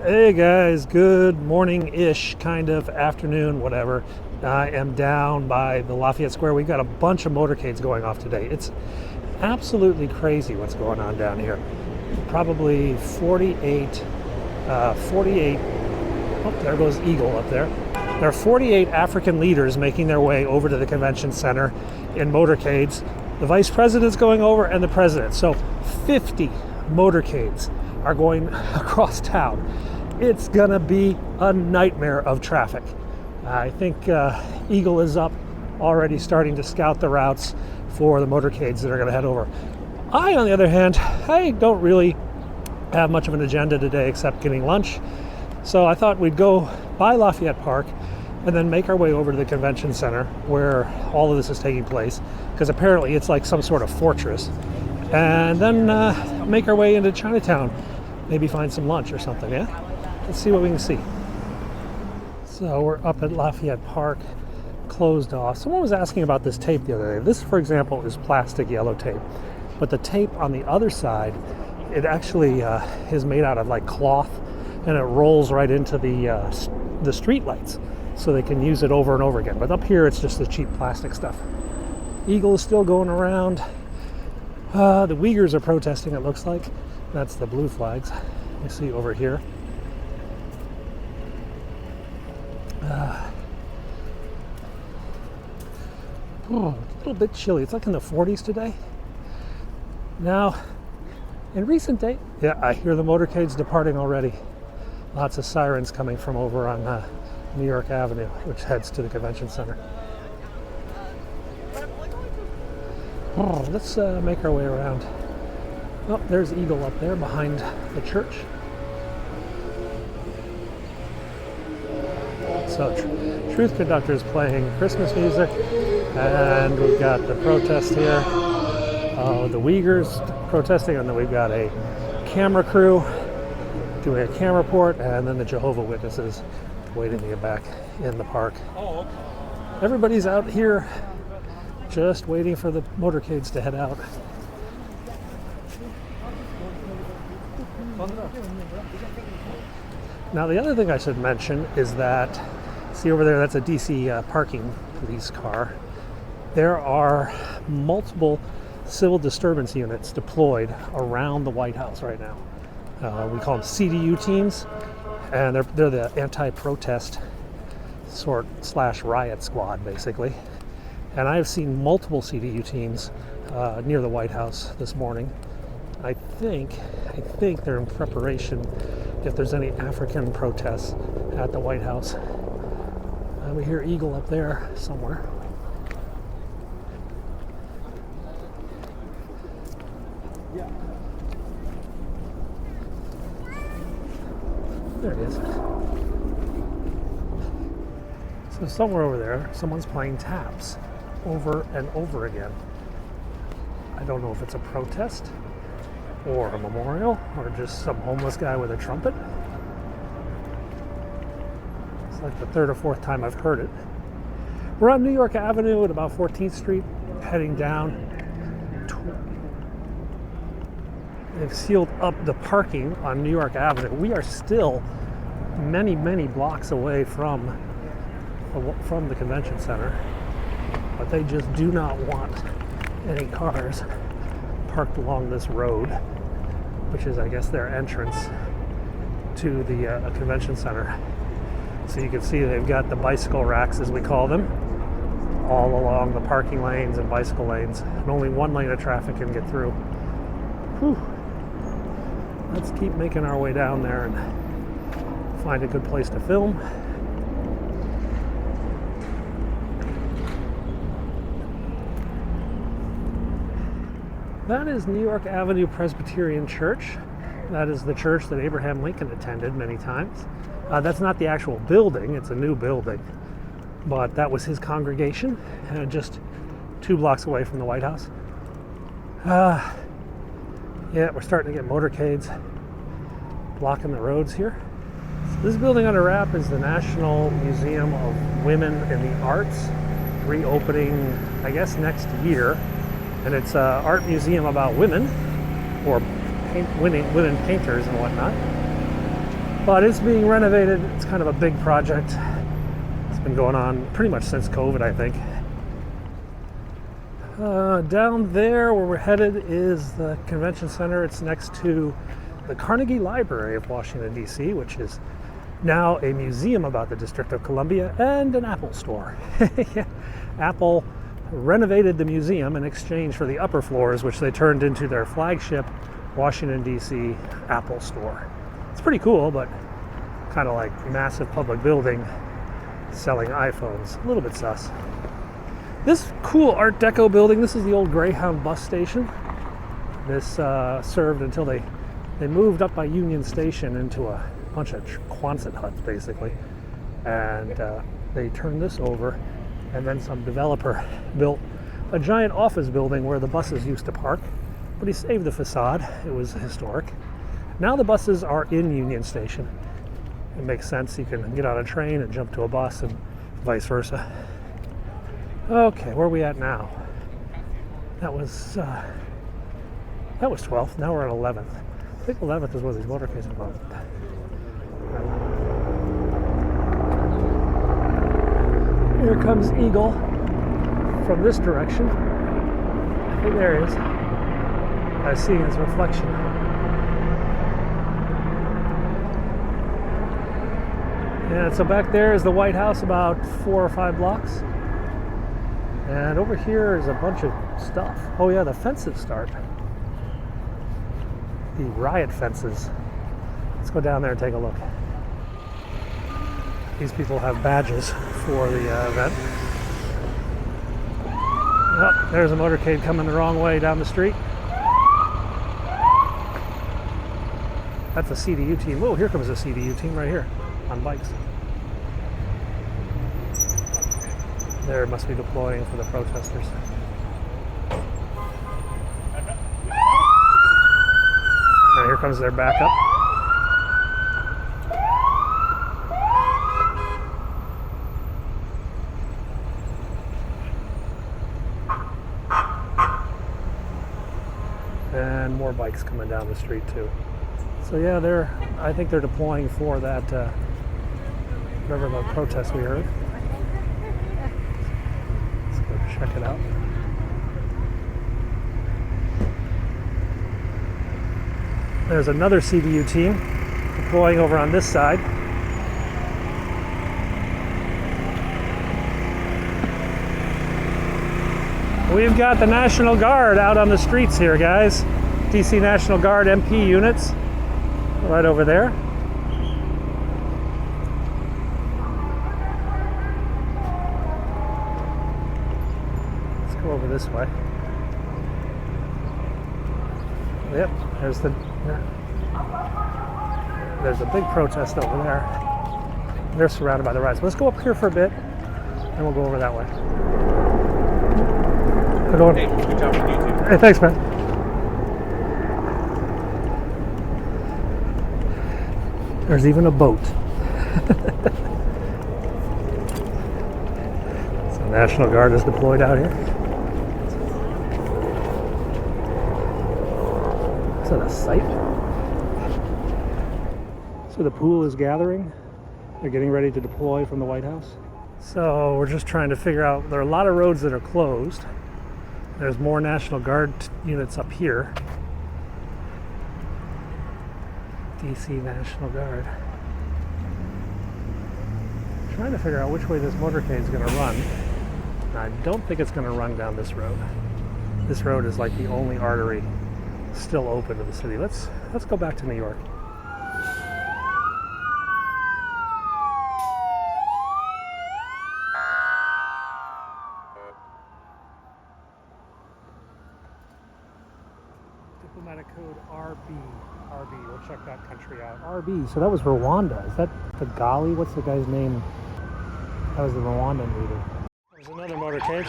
Hey guys, good morning-ish, kind of afternoon, whatever. I am down by the Lafayette Square. We've got a bunch of motorcades going off today. It's absolutely crazy what's going on down here. Probably 48, oh, there goes Eagle up there. There are 48 African leaders making their way over to the convention center in motorcades. The vice president's going over and the president. So 50 motorcades are going across town. It's gonna be a nightmare of traffic. I think Eagle is up already starting to scout the routes for the motorcades that are gonna head over. I, on the other hand, I don't really have much of an agenda today except getting lunch. So I thought we'd go by Lafayette Park and then make our way over to the convention center where all of this is taking place, because apparently it's like some sort of fortress. And then make our way into Chinatown, maybe find some lunch or something, yeah? Let's see what we can see. So we're up at Lafayette Park, closed off. Someone was asking about this tape the other day. This, for example, is plastic yellow tape, but the tape on the other side, it actually is made out of like cloth, and it rolls right into the street lights, so they can use it over and over again. But up here, it's just the cheap plastic stuff. Eagle is still going around. The Uyghurs are protesting, it looks like. That's the blue flags you see over here. A little bit chilly. It's like in the 40s today. Now, in recent days, yeah, I hear the motorcades departing already. Lots of sirens coming from over on New York Avenue, which heads to the convention center. Let's make our way around. Oh, there's Eagle up there behind the church. So, Truth Conductor's playing Christmas music, and we've got the protest here. The Uyghurs protesting, and then we've got a camera crew doing a camera report, and then the Jehovah Witnesses waiting to get back in the park. Everybody's out here just waiting for the motorcades to head out. Now, the other thing I should mention is that, see over there, that's a DC parking police car. There are multiple civil disturbance units deployed around the White House right now. We call them CDU teams, and they're the anti-protest /riot squad, basically. And I've seen multiple CDU teams near the White House this morning. I think they're in preparation if there's any African protests at the White House. And we hear Eagle up there somewhere. There it is. So somewhere over there, someone's playing taps over and over again. I don't know if it's a protest or a memorial or just some homeless guy with a trumpet. It's like the third or fourth time I've heard it. We're on New York Avenue at about 14th Street, heading down. They've sealed up the parking on New York Avenue. We are still many, many blocks away from the convention center, but they just do not want any cars parked along this road, which is, I guess, their entrance to the convention center. So you can see they've got the bicycle racks, as we call them, all along the parking lanes and bicycle lanes, and only one lane of traffic can get through. Whew. Let's keep making our way down there and find a good place to film. That is New York Avenue Presbyterian Church. That is the church that Abraham Lincoln attended many times. That's not the actual building, it's a new building. But that was his congregation, just 2 blocks away from the White House. Yeah, we're starting to get motorcades blocking the roads here. So this building under wrap is the National Museum of Women in the Arts, reopening, I guess, next year. And it's an art museum about women, or women painters and whatnot. But it's being renovated. It's kind of a big project. It's been going on pretty much since COVID, I think. Down there where we're headed is the convention center. It's next to the Carnegie Library of Washington, D.C., which is now a museum about the District of Columbia and an Apple store. Yeah. Apple renovated the museum in exchange for the upper floors, which they turned into their flagship Washington, D.C. Apple store. It's pretty cool, but kind of like massive public building selling iPhones. A little bit sus. This cool Art Deco building, this is the old Greyhound bus station. This served until they moved up by Union Station into a bunch of Quonset huts, basically. And they turned this over, and then some developer built a giant office building where the buses used to park. But he saved the facade. It was historic. Now the buses are in Union Station. It makes sense. You can get on a train and jump to a bus and vice versa. Okay, where are we at now? That was 12th. Now we're at 11th. I think 11th is where these motorcades are going. Here comes Eagle from this direction. I think there he is. I see his reflection. And so back there is the White House, about 4 or 5 blocks. And over here is a bunch of stuff. Oh yeah, the fences start. The riot fences. Let's go down there and take a look. These people have badges for the event. Oh, there's a motorcade coming the wrong way down the street. That's a CDU team. Oh, here comes a CDU team right here on bikes. They must be deploying for the protesters. And here comes their backup. And more bikes coming down the street too. So yeah, I think they're deploying for that, whatever the protest we heard. Let's go check it out. There's another CDU team deploying over on this side. We've got the National Guard out on the streets here, guys. DC National Guard MP units right over there. Let's go over this way. Yep, there's a big protest over there. They're surrounded by the riots. Let's go up here for a bit, and we'll go over that way. Hey, good job on YouTube. Hey, thanks, man. There's even a boat. So National Guard is deployed out here. Is that a sight? So the pool is gathering. They're getting ready to deploy from the White House. So we're just trying to figure out, there are a lot of roads that are closed. There's more National Guard units up here. DC National Guard. I'm trying to figure out which way this motorcade is going to run. I don't think it's going to run down this road. This road is like the only artery still open to the city. Let's go back to New York. Diplomatic code RB. We'll check that country out. RB. So that was Rwanda. Is that the Gali? What's the guy's name? That was the Rwandan leader. There's another motorcade.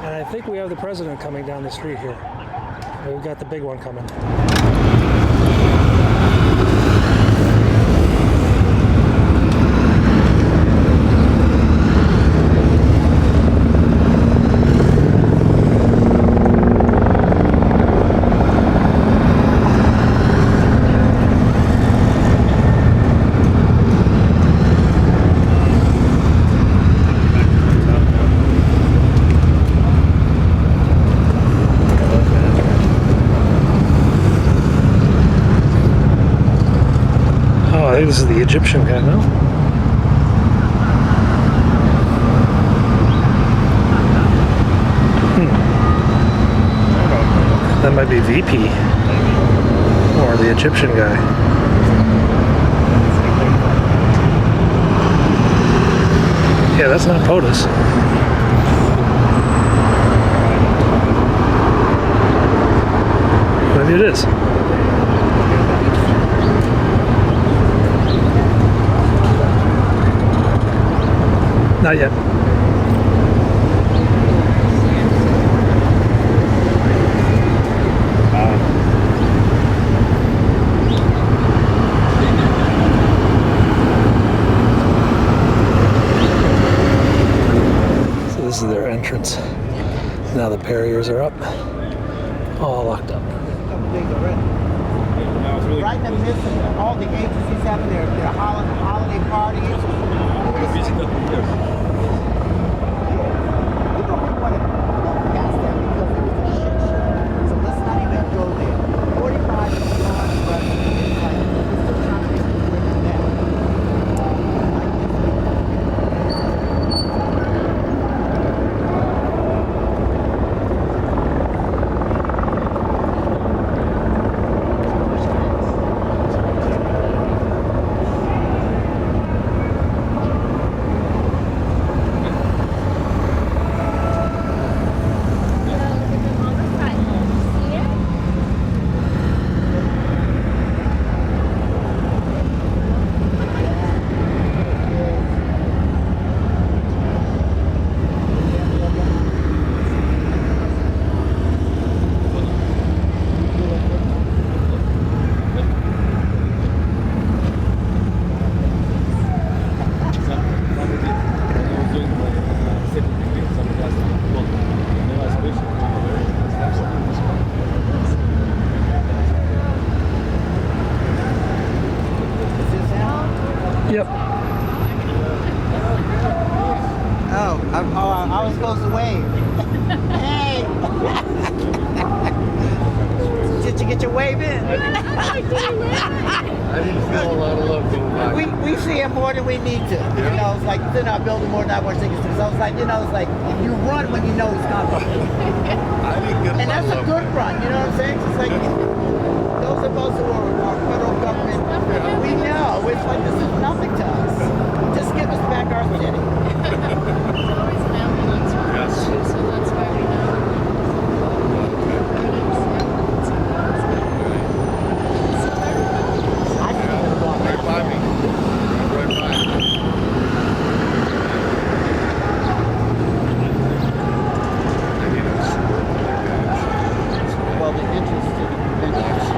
And I think we have the president coming down the street here. We've got the big one coming. think this is the Egyptian guy now. That might be VP or the Egyptian guy. Yeah, that's not POTUS. Maybe it is. Not yet. So this is their entrance. Now the barriers are up. All locked up. Right in the midst of all the agencies having their holiday parties. We don't want to go past that because it was a shit show. So let's not even go there. 45 is gone, but it's like we're still trying to make it quick to that. Yep. I was supposed to wave. Hey! Did you get your wave in? I didn't feel a lot of love going back. We see it more than we need to. You know, it's like they're not building more than I want tickets to. So it's like, you know, it's like you run when you know he's coming. I didn't get And that's a good run, you know what I'm saying? It's like those of us who are federal government, we know. It's like this is nothing to us. Just give us back our city. Yes. So that's why we know. I think it's going Right by me. Right by me. well, the interest in the convention.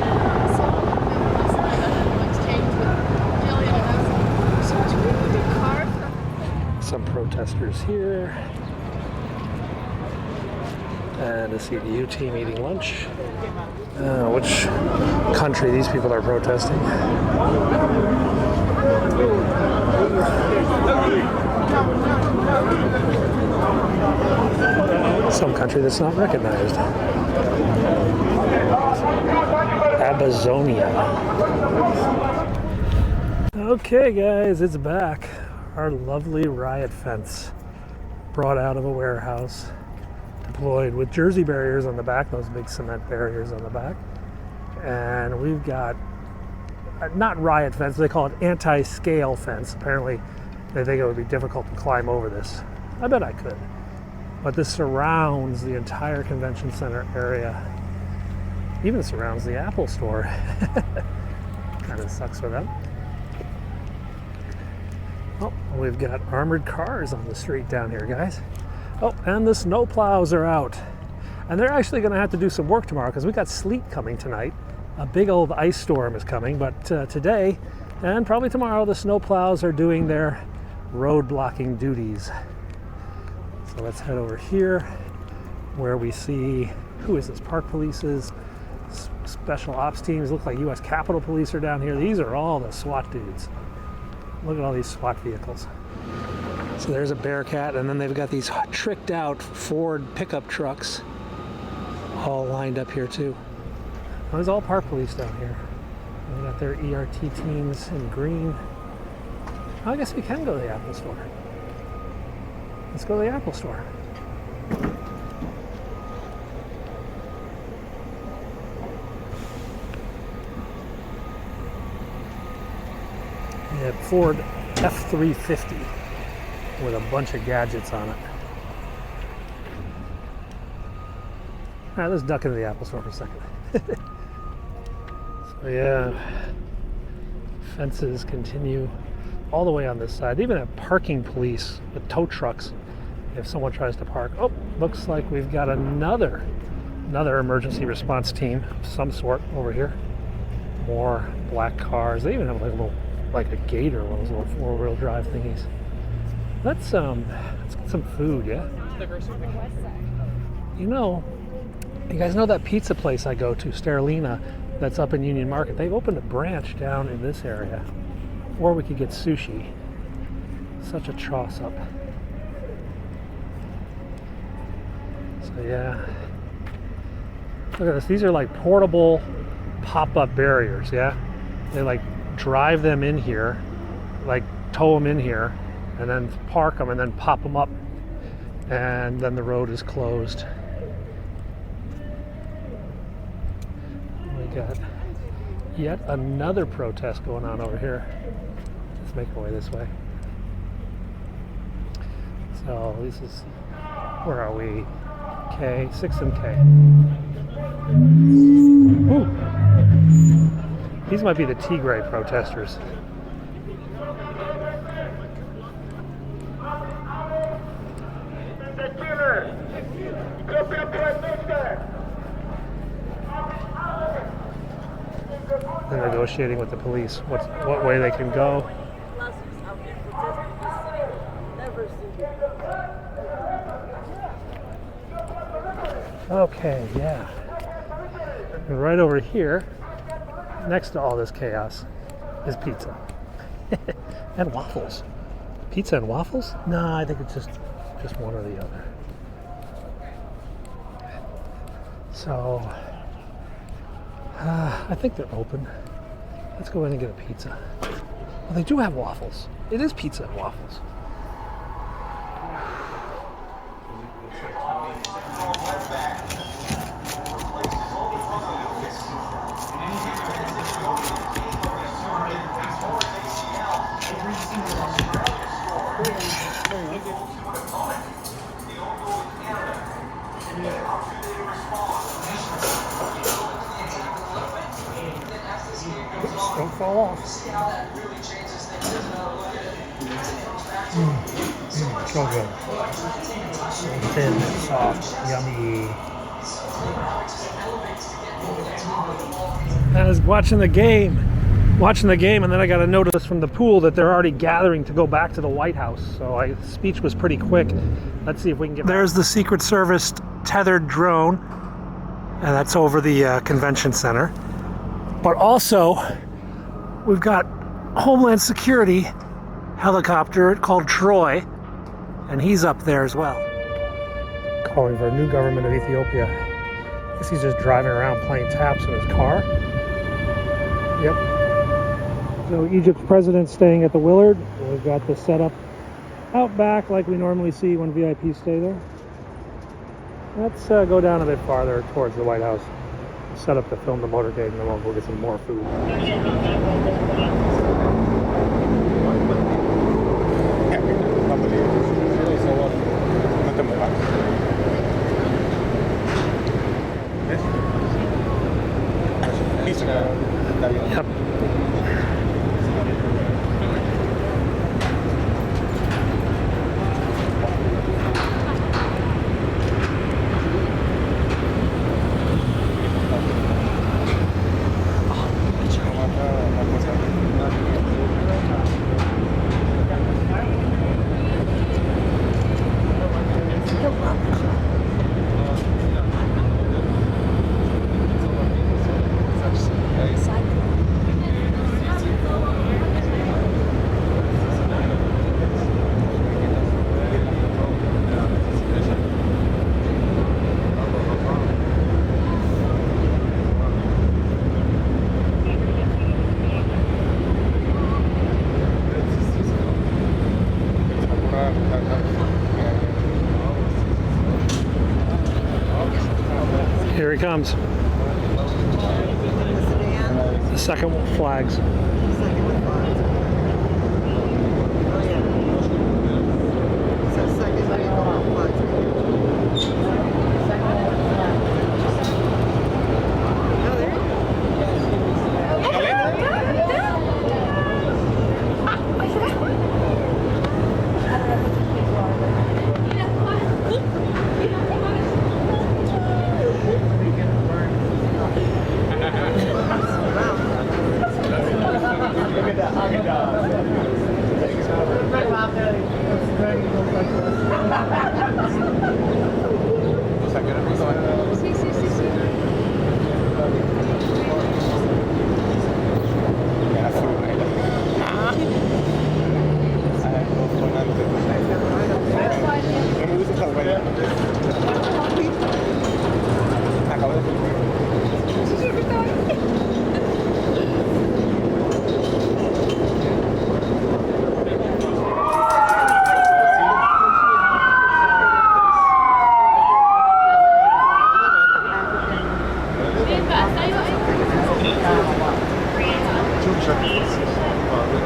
Some protesters here. And a CDU team eating lunch. Which country these people are protesting? Some country that's not recognized. Abazonia. Okay, guys, it's back. Our lovely riot fence, brought out of a warehouse, deployed with Jersey barriers on the back, those big cement barriers on the back. And we've got, not riot fence, they call it anti-scale fence. Apparently, they think it would be difficult to climb over this. I bet I could. But this surrounds the entire convention center area. Even surrounds the Apple store. Kind of sucks for them. Oh, we've got armored cars on the street down here, guys. Oh, and the snow plows are out. And they're actually going to have to do some work tomorrow because we got sleet coming tonight. A big old ice storm is coming, but today and probably tomorrow the snow plows are doing their road blocking duties. So let's head over here where we see, who is this? Park Police's special ops teams. Look like U.S. Capitol Police are down here. These are all the SWAT dudes. Look at all these SWAT vehicles. So there's a Bearcat, and then they've got these tricked out Ford pickup trucks all lined up here too. There's all Park Police down here. They got their ERT teams in green. I guess we can go to the Apple Store. Let's go to the Apple Store. We had Ford F-350 with a bunch of gadgets on it. All right, let's duck into the Apple Store for a second. So yeah, fences continue all the way on this side. They even have parking police with tow trucks if someone tries to park. Oh, looks like we've got another emergency response team of some sort over here. More black cars. They even have like a gator, one of those little four-wheel drive thingies. Let's get some food, yeah? You know, you guys know that pizza place I go to, Sterlina, that's up in Union Market? They've opened a branch down in this area. Or we could get sushi. Such a toss up. So yeah. Look at this. These are like portable pop-up barriers, yeah? They like drive them in here, like tow them in here, and then park them and then pop them up. And then the road is closed. We got yet another protest going on over here. Let's make our way this way. So this is, where are we? K, 6 and K. Ooh. These might be the Tigray protesters. They're negotiating with the police what way they can go. Okay, yeah. And right over here, next to all this chaos, is pizza. And waffles. Pizza and waffles? No, I think it's just one or the other. So, I think they're open. Let's go in and get a pizza. Well, they do have waffles. It is pizza and waffles. Don't fall off. So good. So thin and soft, yummy. I was watching the game, and then I got a notice from the pool that they're already gathering to go back to the White House. So speech was pretty quick. Let's see if we can get. There's the Secret Service tethered drone, and that's over the convention center. But also, we've got Homeland Security helicopter called Troy, and he's up there as well. Calling for a new government of Ethiopia. I guess he's just driving around playing taps in his car. Yep. So Egypt's president's staying at the Willard. We've got the setup out back like we normally see when VIPs stay there. Let's go down a bit farther towards the White House. Set up to film the motorcade, and then we'll go get some more food. Yep. Here he comes. The sedan. The second flags. Second with flags. Oh yeah. So second vehicle with flags.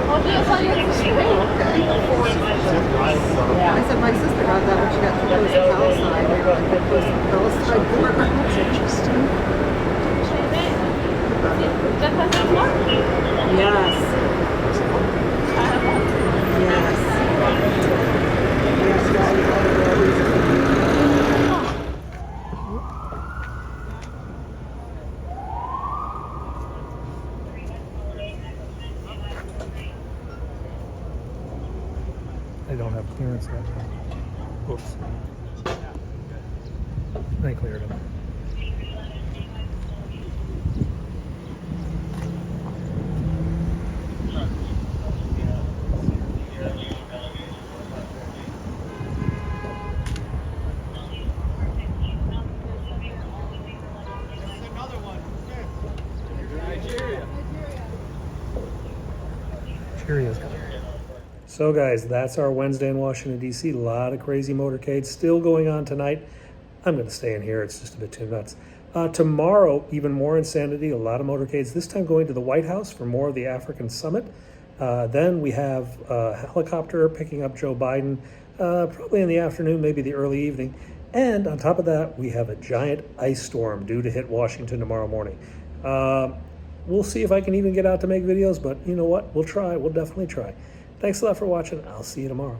Oh, there you I said my sister got that when she got too close to Palestine. They were like, too close to Palestine. That's interesting. Yes. They don't have clearance yet. Oops. They cleared them. Cheerios. So guys, that's our Wednesday in Washington, D.C. A lot of crazy motorcades still going on tonight. I'm going to stay in here. It's just a bit too nuts. Tomorrow, even more insanity, a lot of motorcades, this time going to the White House for more of the African summit. Then we have a helicopter picking up Joe Biden, probably in the afternoon, maybe the early evening. And on top of that, we have a giant ice storm due to hit Washington tomorrow morning. We'll see if I can even get out to make videos, but you know what? We'll try. We'll definitely try. Thanks a lot for watching. I'll see you tomorrow.